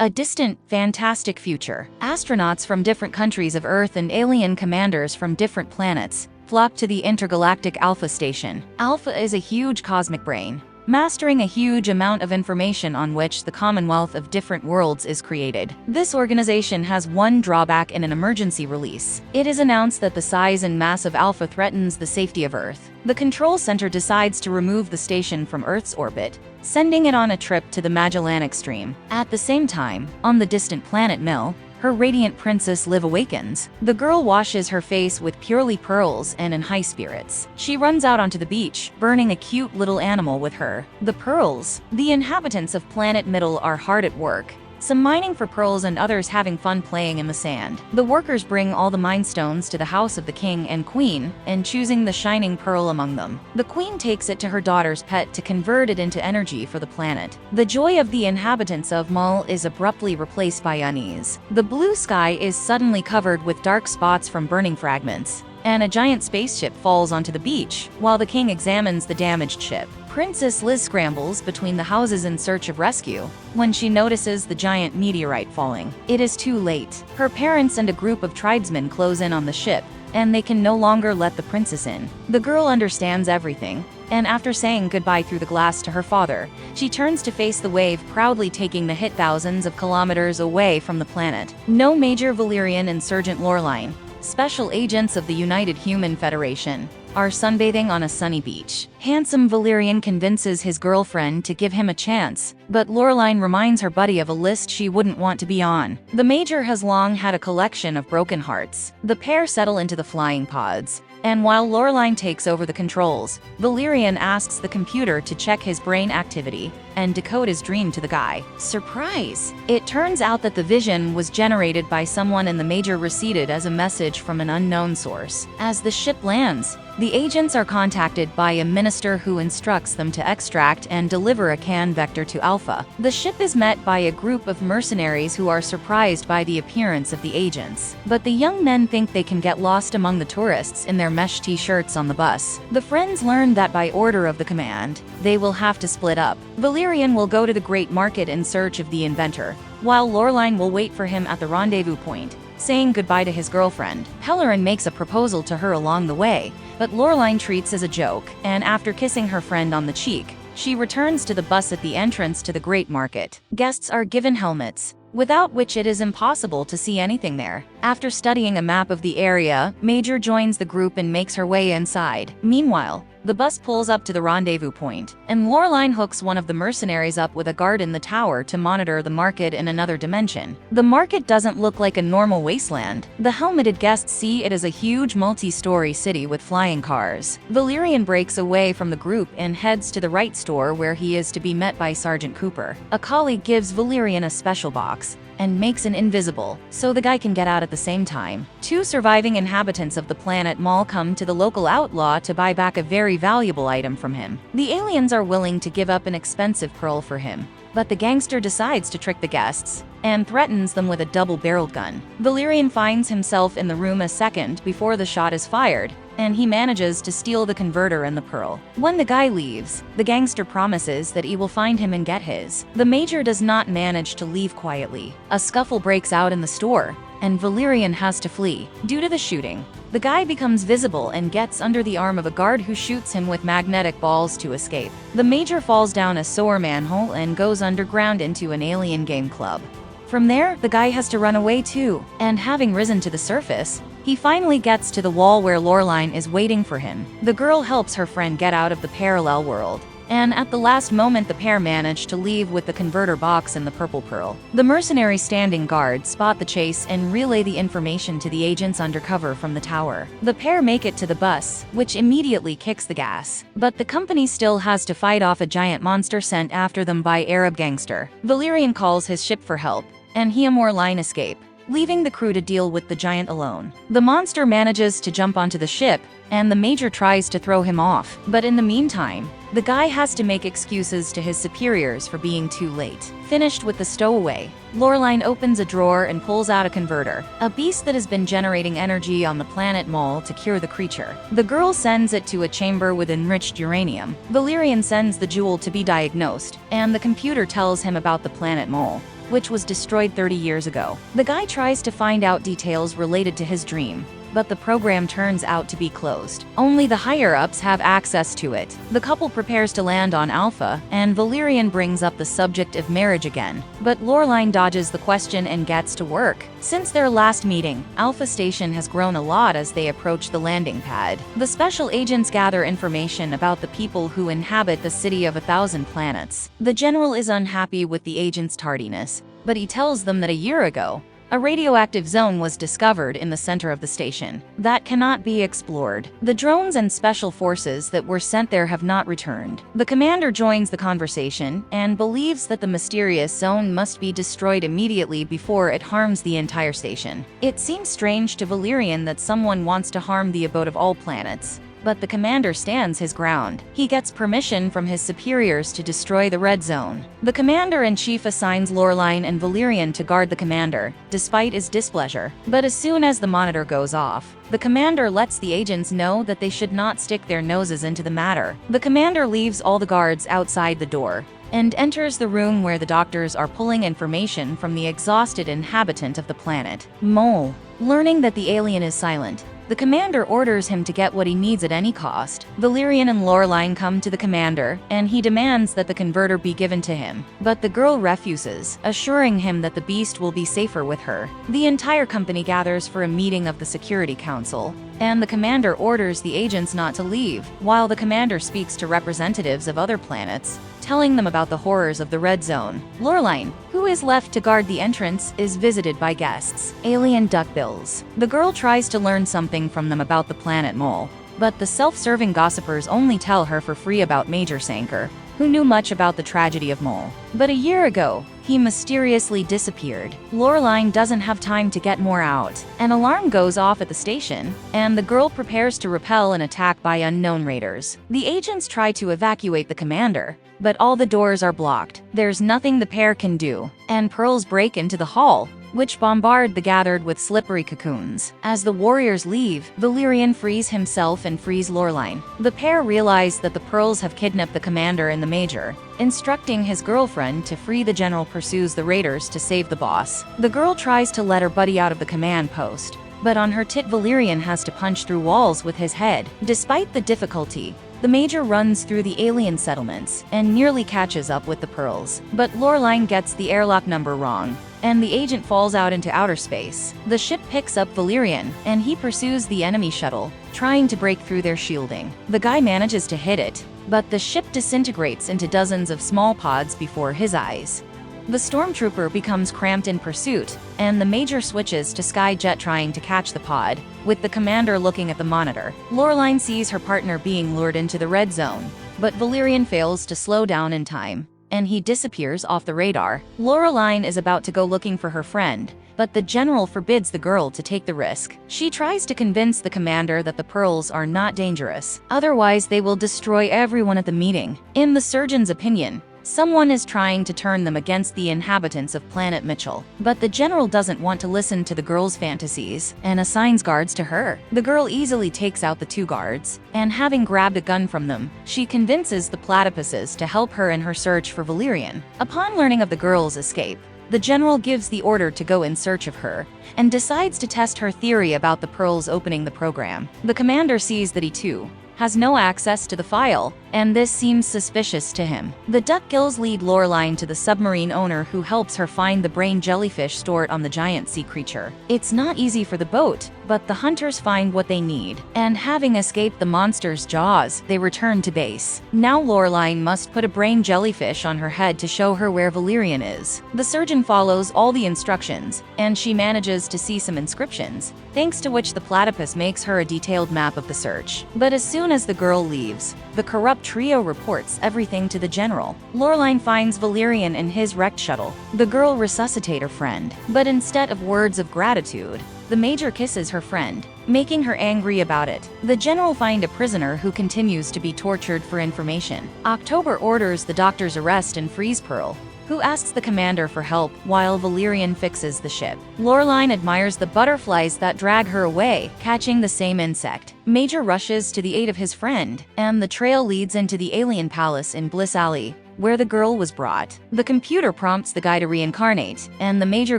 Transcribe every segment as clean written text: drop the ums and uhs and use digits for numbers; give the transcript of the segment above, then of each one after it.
A distant, fantastic future. Astronauts from different countries of Earth and alien commanders from different planets flock to the intergalactic Alpha Station. Alpha is a huge cosmic brain, mastering a huge amount of information on which the Commonwealth of different worlds is created. This organization has one drawback in an emergency release. It is announced that the size and mass of Alpha threatens the safety of Earth. The control center decides to remove the station from Earth's orbit, sending it on a trip to the Magellanic Stream. At the same time, on the distant planet Mill, her radiant princess Liv awakens. The girl washes her face with purely pearls and in high spirits. She runs out onto the beach, burning a cute little animal with her. The pearls. The inhabitants of planet Middle are hard at work, some mining for pearls and others having fun playing in the sand. The workers bring all the mine stones to the house of the king and queen, and choosing the shining pearl among them. The queen takes it to her daughter's pet to convert it into energy for the planet. The joy of the inhabitants of Mull is abruptly replaced by unease. The blue sky is suddenly covered with dark spots from burning fragments, and a giant spaceship falls onto the beach while the king examines the damaged ship. Princess Liz scrambles between the houses in search of rescue when she notices the giant meteorite falling. It is too late. Her parents and a group of tribesmen close in on the ship, and they can no longer let the princess in. The girl understands everything, and after saying goodbye through the glass to her father, she turns to face the wave, proudly taking the hit thousands of kilometers away from the planet. No Major Valerian and Sergeant Lorline, special agents of the United Human Federation, are sunbathing on a sunny beach. Handsome Valerian convinces his girlfriend to give him a chance, but Lorline reminds her buddy of a list she wouldn't want to be on. The Major has long had a collection of broken hearts. The pair settle into the flying pods, and while Lorline takes over the controls, Valerian asks the computer to check his brain activity and decode his dream to the guy. Surprise! It turns out that the vision was generated by someone and the Major received it as a message from an unknown source. As the ship lands, the agents are contacted by a minister who instructs them to extract and deliver a can vector to Alpha. The ship is met by a group of mercenaries who are surprised by the appearance of the agents, but the young men think they can get lost among the tourists in their mesh t-shirts on the bus. The friends learn that by order of the command, they will have to split up. Valerian will go to the Great Market in search of the inventor, while Lorline will wait for him at the rendezvous point, saying goodbye to his girlfriend. Valerian makes a proposal to her along the way, but Lorline treats as a joke, and after kissing her friend on the cheek, she returns to the bus at the entrance to the Great Market. Guests are given helmets, without which it is impossible to see anything there. After studying a map of the area, Major joins the group and makes her way inside. Meanwhile, the bus pulls up to the rendezvous point, and Lorline hooks one of the mercenaries up with a guard in the tower to monitor the market in another dimension. The market doesn't look like a normal wasteland. The helmeted guests see it as a huge multi-story city with flying cars. Valerian breaks away from the group and heads to the right store, where he is to be met by Sergeant Cooper. A colleague gives Valerian a special box and makes an invisible, so the guy can get out at the same time. Two surviving inhabitants of the planet Mall come to the local outlaw to buy back a very valuable item from him. The aliens are willing to give up an expensive pearl for him, but the gangster decides to trick the guests and threatens them with a double-barreled gun. Valerian finds himself in the room a second before the shot is fired, and he manages to steal the converter and the pearl. When the guy leaves, the gangster promises that he will find him and get his. The Major does not manage to leave quietly. A scuffle breaks out in the store, and Valerian has to flee. Due to the shooting, the guy becomes visible and gets under the arm of a guard who shoots him with magnetic balls to escape. The Major falls down a sewer manhole and goes underground into an alien game club. From there, the guy has to run away too, and having risen to the surface, he finally gets to the wall where Lorline is waiting for him. The girl helps her friend get out of the parallel world, and at the last moment the pair manage to leave with the converter box and the purple pearl. The mercenary standing guard spot the chase and relay the information to the agents undercover from the tower. The pair make it to the bus, which immediately kicks the gas, but the company still has to fight off a giant monster sent after them by Arab gangster. Valerian calls his ship for help, and he and Lorline escape, leaving the crew to deal with the giant alone. The monster manages to jump onto the ship, and the Major tries to throw him off, but in the meantime, the guy has to make excuses to his superiors for being too late. Finished with the stowaway, Lorline opens a drawer and pulls out a converter, a beast that has been generating energy on the planet Mall to cure the creature. The girl sends it to a chamber with enriched uranium. Valerian sends the jewel to be diagnosed, and the computer tells him about the planet Mall. which was destroyed 30 years ago. The guy tries to find out details related to his dream, but the program turns out to be closed. Only the higher-ups have access to it. The couple prepares to land on Alpha, and Valerian brings up the subject of marriage again. But Lorelai dodges the question and gets to work. Since their last meeting, Alpha Station has grown a lot as they approach the landing pad. The special agents gather information about the people who inhabit the city of 1,000 planets. The general is unhappy with the agents' tardiness, but he tells them that a year ago, a radioactive zone was discovered in the center of the station that cannot be explored. The drones and special forces that were sent there have not returned. The commander joins the conversation and believes that the mysterious zone must be destroyed immediately before it harms the entire station. It seems strange to Valerian that someone wants to harm the abode of all planets, but the commander stands his ground. He gets permission from his superiors to destroy the red zone. The commander-in-chief assigns Lorelai and Valerian to guard the commander, despite his displeasure. But as soon as the monitor goes off, the commander lets the agents know that they should not stick their noses into the matter. The commander leaves all the guards outside the door and enters the room where the doctors are pulling information from the exhausted inhabitant of the planet, Mole. Learning that the alien is silent, the commander orders him to get what he needs at any cost. Valerian and Lorelai come to the commander, and he demands that the converter be given to him. But the girl refuses, assuring him that the beast will be safer with her. The entire company gathers for a meeting of the Security Council, and the commander orders the agents not to leave, while the commander speaks to representatives of other planets, telling them about the horrors of the red zone. Lorelai, who is left to guard the entrance, is visited by guests, alien duckbills. The girl tries to learn something from them about the planet Mole, but the self-serving gossipers only tell her for free about Major Sanker, who knew much about the tragedy of Mole. But a year ago, he mysteriously disappeared. Lorelai doesn't have time to get more out. An alarm goes off at the station, and the girl prepares to repel an attack by unknown raiders. The agents try to evacuate the commander, but all the doors are blocked. There's nothing the pair can do, and pearls break into the hall, which bombard the gathered with slippery cocoons. As the warriors leave, Valerian frees himself and frees Lorelai. The pair realize that the pearls have kidnapped the commander and the major. Instructing his girlfriend to free the general pursues the raiders to save the boss. The girl tries to let her buddy out of the command post, but on her tit Valerian has to punch through walls with his head. Despite the difficulty, the major runs through the alien settlements and nearly catches up with the pearls. But Lorelai gets the airlock number wrong, and the agent falls out into outer space. The ship picks up Valerian, and he pursues the enemy shuttle, trying to break through their shielding. The guy manages to hit it, but the ship disintegrates into dozens of small pods before his eyes. The stormtrooper becomes cramped in pursuit, and the major switches to Skyjet trying to catch the pod, with the commander looking at the monitor. Lorelai sees her partner being lured into the red zone, but Valerian fails to slow down in time, and he disappears off the radar. Lorelai is about to go looking for her friend, but the general forbids the girl to take the risk. She tries to convince the commander that the pearls are not dangerous, otherwise they will destroy everyone at the meeting. In the surgeon's opinion, someone is trying to turn them against the inhabitants of Planet Mitchell. But the general doesn't want to listen to the girl's fantasies and assigns guards to her. The girl easily takes out the two guards, and having grabbed a gun from them, she convinces the platypuses to help her in her search for Valerian. Upon learning of the girl's escape, the general gives the order to go in search of her, and decides to test her theory about the pearls opening the program. The commander sees that he too has no access to the file, and this seems suspicious to him. The duckgills lead Lorelai to the submarine owner, who helps her find the brain jellyfish stored on the giant sea creature. It's not easy for the boat, but the hunters find what they need, and having escaped the monster's jaws, they return to base. Now Lorelai must put a brain jellyfish on her head to show her where Valerian is. The surgeon follows all the instructions, and she manages to see some inscriptions, thanks to which the platypus makes her a detailed map of the search. But as soon as the girl leaves, the corrupt trio reports everything to the general. Lorelai finds Valerian in his wrecked shuttle. The girl resuscitates her friend, but instead of words of gratitude, the major kisses her friend, making her angry about it. The general finds a prisoner who continues to be tortured for information. October orders the doctor's arrest and frees Pearl, who asks the commander for help while Valerian fixes the ship. Lorelai admires the butterflies that drag her away, catching the same insect. Major rushes to the aid of his friend, and the trail leads into the alien palace in Bliss Alley, where the girl was brought. The computer prompts the guy to reincarnate, and the Major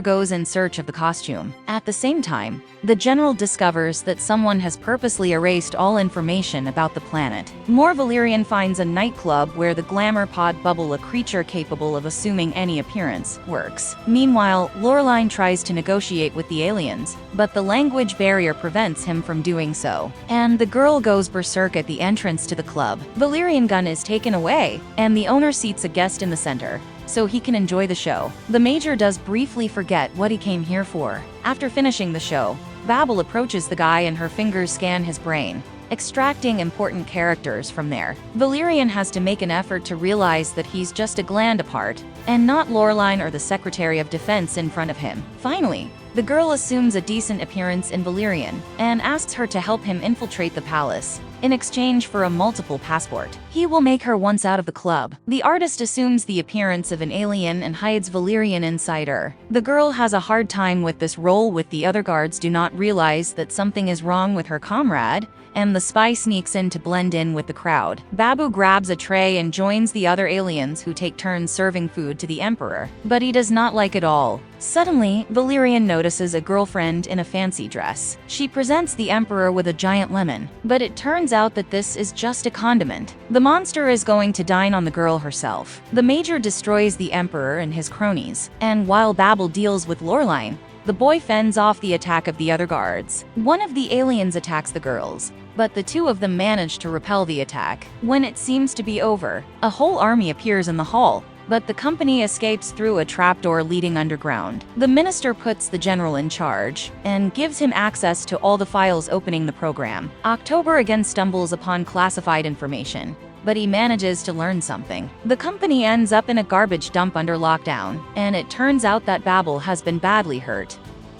goes in search of the costume. At the same time, the General discovers that someone has purposely erased all information about the planet. Valerian finds a nightclub where the glamour pod Bubble, a creature capable of assuming any appearance, works. Meanwhile, Lorelai tries to negotiate with the aliens, but the language barrier prevents him from doing so. And the girl goes berserk at the entrance to the club. Valerian gun is taken away, and the owner seats a guest in the center, so he can enjoy the show. The Major does briefly forget what he came here for. After finishing the show, Babel approaches the guy and her fingers scan his brain, extracting important characters from there. Valerian has to make an effort to realize that he's just a gland apart, and not Lorelai or the Secretary of Defense in front of him. Finally, the girl assumes a decent appearance in Valerian and asks her to help him infiltrate the palace. In exchange for a multiple passport, he will make her once out of the club. The artist assumes the appearance of an alien and hides Valerian inside her. The girl has a hard time with this role, with the other guards do not realize that something is wrong with her comrade, and the spy sneaks in to blend in with the crowd. Babu grabs a tray and joins the other aliens, who take turns serving food to the Emperor, but he does not like it all. Suddenly, Valerian notices a girlfriend in a fancy dress. She presents the Emperor with a giant lemon, but it turns out that this is just a condiment. The monster is going to dine on the girl herself. The Major destroys the Emperor and his cronies, and while Babel deals with Lorelai, the boy fends off the attack of the other guards. One of the aliens attacks the girls, but the two of them manage to repel the attack. When it seems to be over, a whole army appears in the hall, but the company escapes through a trapdoor leading underground. The minister puts the general in charge and gives him access to all the files opening the program. October again stumbles upon classified information, but he manages to learn something. The company ends up in a garbage dump under lockdown, and it turns out that Babel has been badly hurt.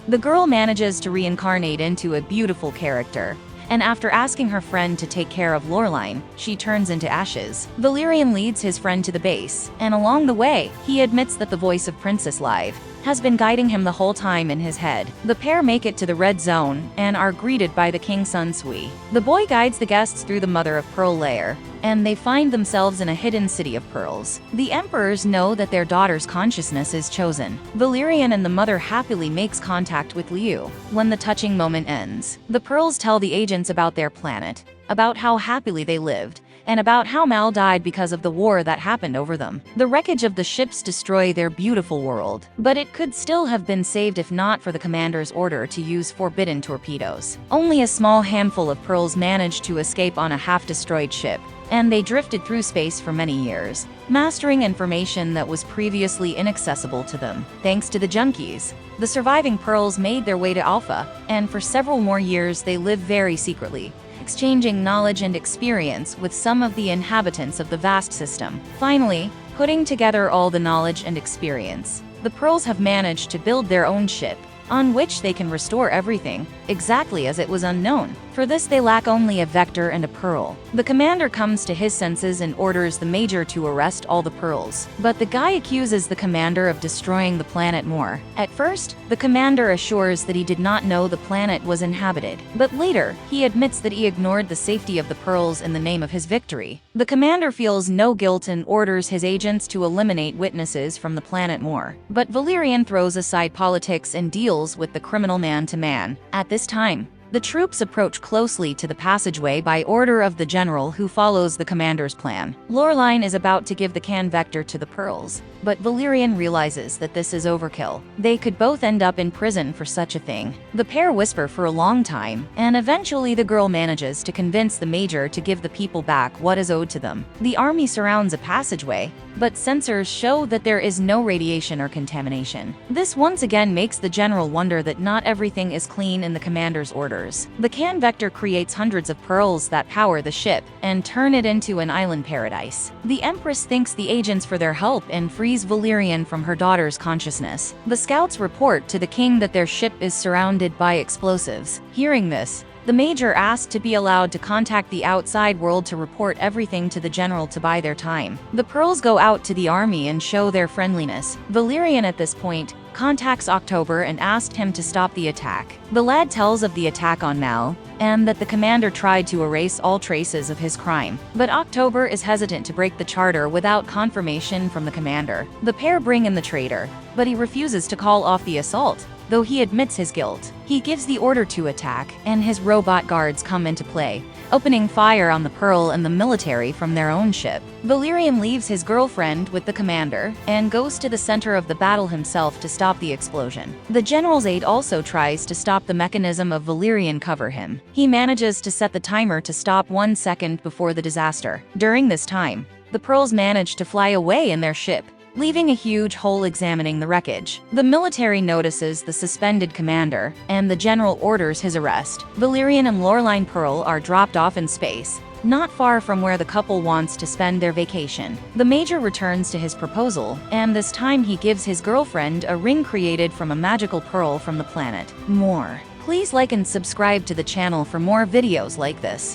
The girl manages to reincarnate into a beautiful character, and after asking her friend to take care of Lorelai, she turns into ashes. Valerian leads his friend to the base, and along the way, he admits that the voice of Princess Live has been guiding him the whole time in his head. The pair make it to the red zone and are greeted by the King Sun Sui. The boy guides the guests through the Mother of Pearl lair, and they find themselves in a hidden city of pearls. The emperors know that their daughter's consciousness is chosen. Valerian and the mother happily makes contact with Liu. When the touching moment ends, the pearls tell the agents about their planet, about how happily they lived, and about how Mal died because of the war that happened over them. The wreckage of the ships destroy their beautiful world, but it could still have been saved if not for the commander's order to use forbidden torpedoes. Only a small handful of pearls managed to escape on a half-destroyed ship, and they drifted through space for many years, mastering information that was previously inaccessible to them. Thanks to the junkies, the surviving pearls made their way to Alpha, and for several more years they lived very secretly, exchanging knowledge and experience with some of the inhabitants of the vast system. Finally, putting together all the knowledge and experience, the pearls have managed to build their own ship, on which they can restore everything, exactly as it was unknown. For this they lack only a vector and a pearl. The commander comes to his senses and orders the major to arrest all the pearls. But the guy accuses the commander of destroying the planet more. At first, the commander assures that he did not know the planet was inhabited. But later, he admits that he ignored the safety of the pearls in the name of his victory. The commander feels no guilt and orders his agents to eliminate witnesses from the planet more. But Valerian throws aside politics and deals with the criminal man-to-man. At this time, the troops approach closely to the passageway by order of the general, who follows the commander's plan. Lorelai is about to give the can vector to the pearls, but Valerian realizes that this is overkill. They could both end up in prison for such a thing. The pair whisper for a long time, and eventually the girl manages to convince the major to give the people back what is owed to them. The army surrounds a passageway, but sensors show that there is no radiation or contamination. This once again makes the general wonder that not everything is clean in the commander's orders. The can vector creates hundreds of pearls that power the ship and turn it into an island paradise. The Empress thanks the agents for their help and frees Valerian from her daughter's consciousness. The scouts report to the king that their ship is surrounded by explosives. Hearing this, the major asked to be allowed to contact the outside world to report everything to the general to buy their time. The pearls go out to the army and show their friendliness. Valerian at this point contacts October and asked him to stop the attack. The lad tells of the attack on Mal, and that the commander tried to erase all traces of his crime. But October is hesitant to break the charter without confirmation from the commander. The pair bring in the traitor, but he refuses to call off the assault, though he admits his guilt. He gives the order to attack, and his robot guards come into play, opening fire on the Pearl and the military from their own ship. Valerian leaves his girlfriend with the commander and goes to the center of the battle himself to stop the explosion. The general's aide also tries to stop the mechanism of Valerian cover him. He manages to set the timer to stop 1 second before the disaster. During this time, the Pearls manage to fly away in their ship, leaving a huge hole examining the wreckage. The military notices the suspended commander, and the general orders his arrest. Valerian and Lorelei Pearl are dropped off in space, not far from where the couple wants to spend their vacation. The Major returns to his proposal, and this time he gives his girlfriend a ring created from a magical pearl from the planet. More. Please like and subscribe to the channel for more videos like this.